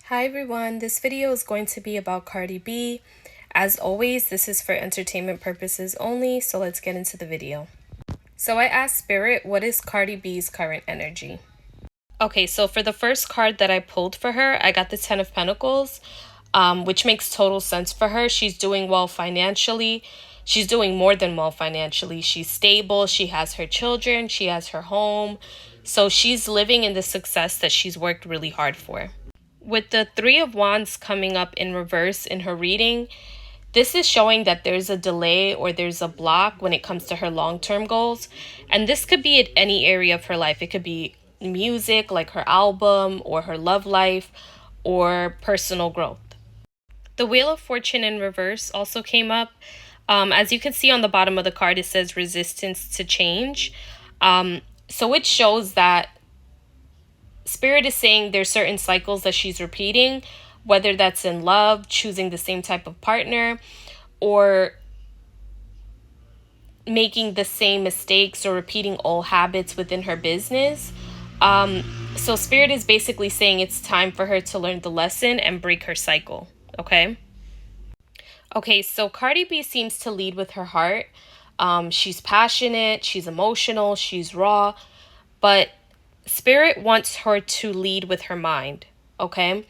Hi everyone, this video is going to be about Cardi B. As always, this is for entertainment purposes only, so let's get into the video. So I asked Spirit, what is Cardi B's current energy? Okay, so for the first card that I pulled for her, I got the Ten of Pentacles, which makes total sense for her. She's doing well financially. She's doing more than well financially. She's stable. She has her children. She has her home. So she's living in the success that she's worked really hard for. With the Three of Wands coming up in reverse in her reading, this is showing that there's a delay or there's a block when it comes to her long-term goals. And this could be at any area of her life. It could be music, like her album, or her love life, or personal growth. The Wheel of Fortune in reverse also came up. As you can see on the bottom of the card, it says resistance to change. So it shows that Spirit is saying there's certain cycles that she's repeating, whether that's in love, choosing the same type of partner, or making the same mistakes or repeating old habits within her business. So Spirit is basically saying it's time for her to learn the lesson and break her cycle, okay? Okay, so Cardi B seems to lead with her heart. She's passionate, she's emotional, she's raw, but Spirit wants her to lead with her mind, okay?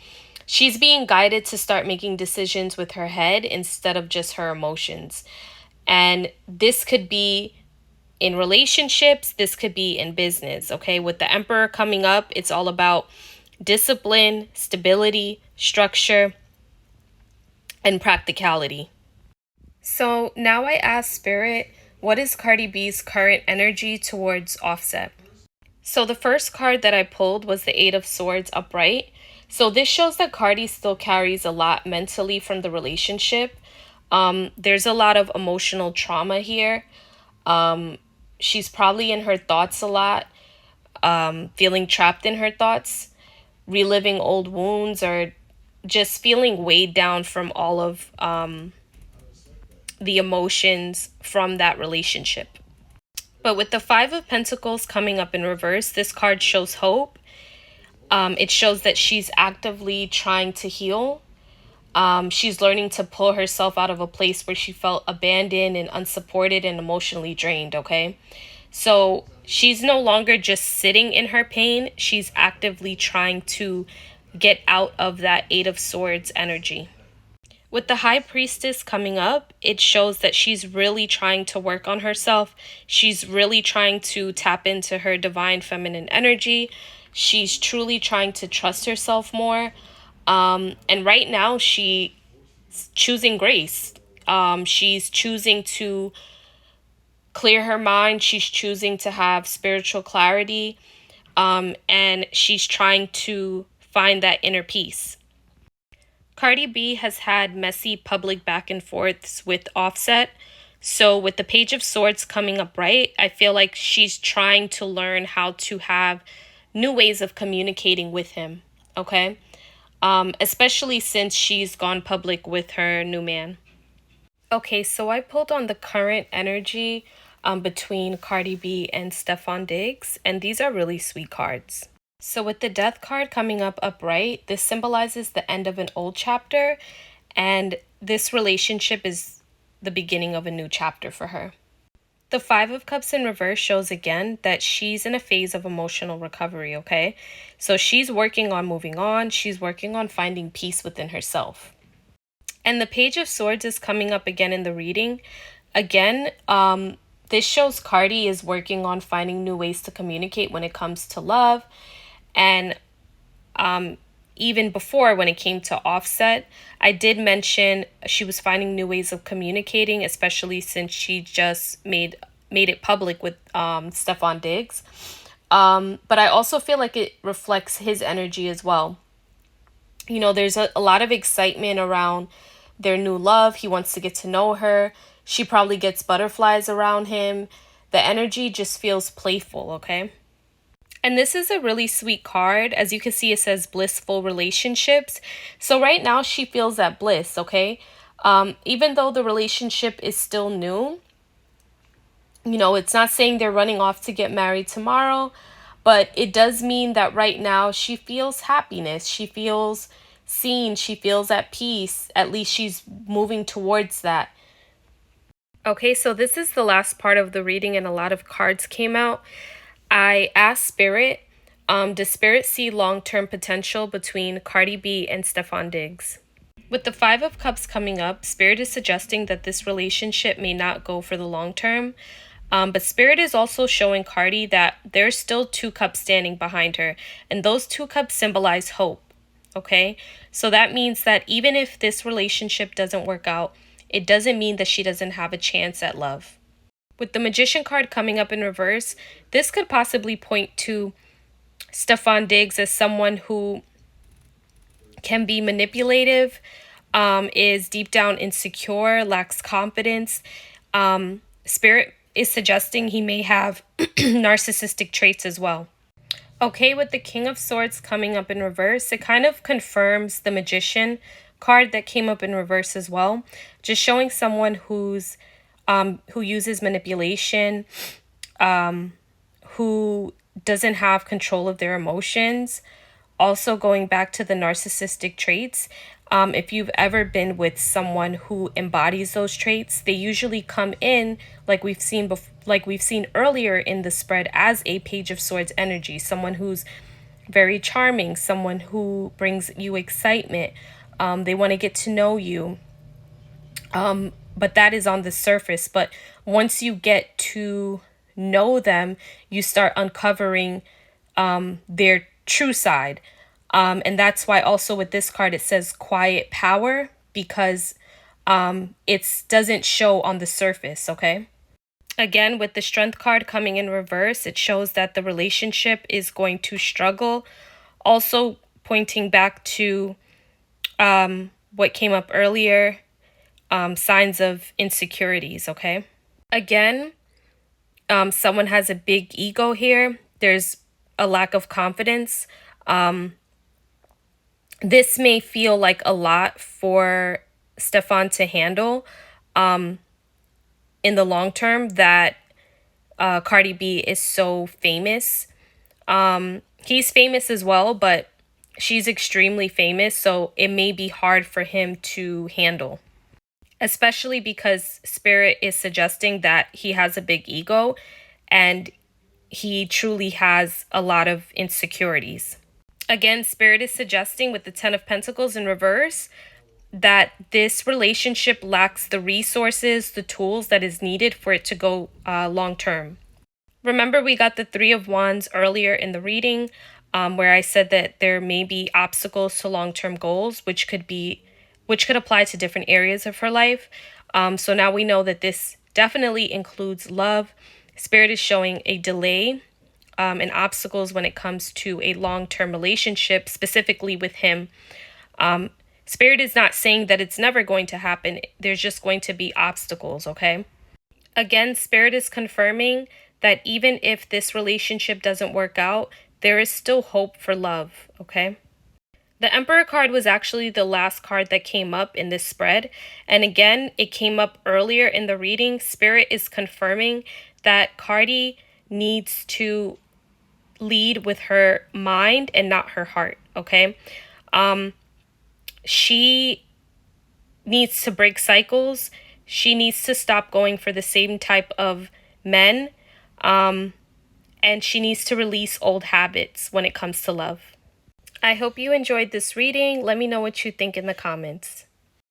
She's being guided to start making decisions with her head instead of just her emotions. And this could be in relationships, this could be in business, okay? With the Emperor coming up, it's all about discipline, stability, structure, and practicality. So now I ask Spirit, what is Cardi B's current energy towards Offset? So the first card that I pulled was the Eight of Swords upright. So this shows that Cardi still carries a lot mentally from the relationship. There's a lot of emotional trauma here. She's probably in her thoughts a lot, feeling trapped in her thoughts, reliving old wounds, or just feeling weighed down from all of the emotions from that relationship. But with the Five of Pentacles coming up in reverse, this card shows hope. It shows that she's actively trying to heal. She's learning to pull herself out of a place where she felt abandoned and unsupported and emotionally drained, okay? So she's no longer just sitting in her pain. She's actively trying to get out of that Eight of Swords energy. With the High Priestess coming up, it shows that she's really trying to work on herself. She's really trying to tap into her divine feminine energy. She's truly trying to trust herself more. And right now, she's choosing grace. She's choosing to clear her mind. She's choosing to have spiritual clarity. And she's trying to find that inner peace. Cardi B has had messy public back and forths with Offset. So with the Page of Swords coming up right, I feel like she's trying to learn how to have new ways of communicating with him, okay? Especially since she's gone public with her new man. Okay, so I pulled on the current energy between Cardi B and Stefan Diggs, and these are really sweet cards. So with the Death card coming up upright, this symbolizes the end of an old chapter, and this relationship is the beginning of a new chapter for her. The Five of Cups in reverse shows again that she's in a phase of emotional recovery, okay? So she's working on moving on. She's working on finding peace within herself. And the Page of Swords is coming up again in the reading. Again, this shows Cardi is working on finding new ways to communicate when it comes to love. And even before, when it came to Offset, I did mention she was finding new ways of communicating, especially since she just made it public with Stefan Diggs. But I also feel like it reflects his energy as well. You know, there's a lot of excitement around their new love. He wants to get to know her. She probably gets butterflies around him. The energy just feels playful, okay? And this is a really sweet card. As you can see, it says blissful relationships. So right now she feels that bliss, okay? Even though the relationship is still new, you know, it's not saying they're running off to get married tomorrow, but it does mean that right now she feels happiness. She feels seen, she feels at peace. At least she's moving towards that. Okay, so this is the last part of the reading, and a lot of cards came out. I asked Spirit, does Spirit see long-term potential between Cardi B and Stefan Diggs? With the Five of Cups coming up, Spirit is suggesting that this relationship may not go for the long term. But Spirit is also showing Cardi that there's still two cups standing behind her, and those two cups symbolize hope. Okay, so that means that even if this relationship doesn't work out, it doesn't mean that she doesn't have a chance at love. With the Magician card coming up in reverse, this could possibly point to Stefan Diggs as someone who can be manipulative, is deep down insecure, lacks confidence. Spirit is suggesting he may have narcissistic traits as well. Okay, with the King of Swords coming up in reverse, it kind of confirms the Magician card that came up in reverse as well. Just showing someone who uses manipulation, who doesn't have control of their emotions. Also, going back to the narcissistic traits, if you've ever been with someone who embodies those traits, they usually come in like we've seen earlier in the spread as a Page of Swords energy, someone who's very charming, someone who brings you excitement. They want to get to know you. But that is on the surface. But once you get to know them, you start uncovering their true side. And that's why also with this card it says quiet power, because it doesn't show on the surface, okay? Again, with the Strength card coming in reverse, it shows that the relationship is going to struggle. Also pointing back to what came up earlier, signs of insecurities, okay? Again, someone has a big ego here. There's a lack of confidence. This may feel like a lot for Stefan to handle in the long term, that Cardi B is so famous. He's famous as well, but she's extremely famous, so it may be hard for him to handle. Especially because Spirit is suggesting that he has a big ego and he truly has a lot of insecurities. Again, Spirit is suggesting with the Ten of Pentacles in reverse that this relationship lacks the resources, the tools that is needed for it to go long term. Remember, we got the Three of Wands earlier in the reading, where I said that there may be obstacles to long-term goals, which could apply to different areas of her life. So now we know that this definitely includes love. Spirit is showing a delay and obstacles when it comes to a long-term relationship, specifically with him. Spirit is not saying that it's never going to happen. There's just going to be obstacles, okay? Again, Spirit is confirming that even if this relationship doesn't work out, there is still hope for love, okay? The Emperor card was actually the last card that came up in this spread. And again, it came up earlier in the reading. Spirit is confirming that Cardi needs to lead with her mind and not her heart, okay? She needs to break cycles. She needs to stop going for the same type of men. And she needs to release old habits when it comes to love. I hope you enjoyed this reading. Let me know what you think in the comments.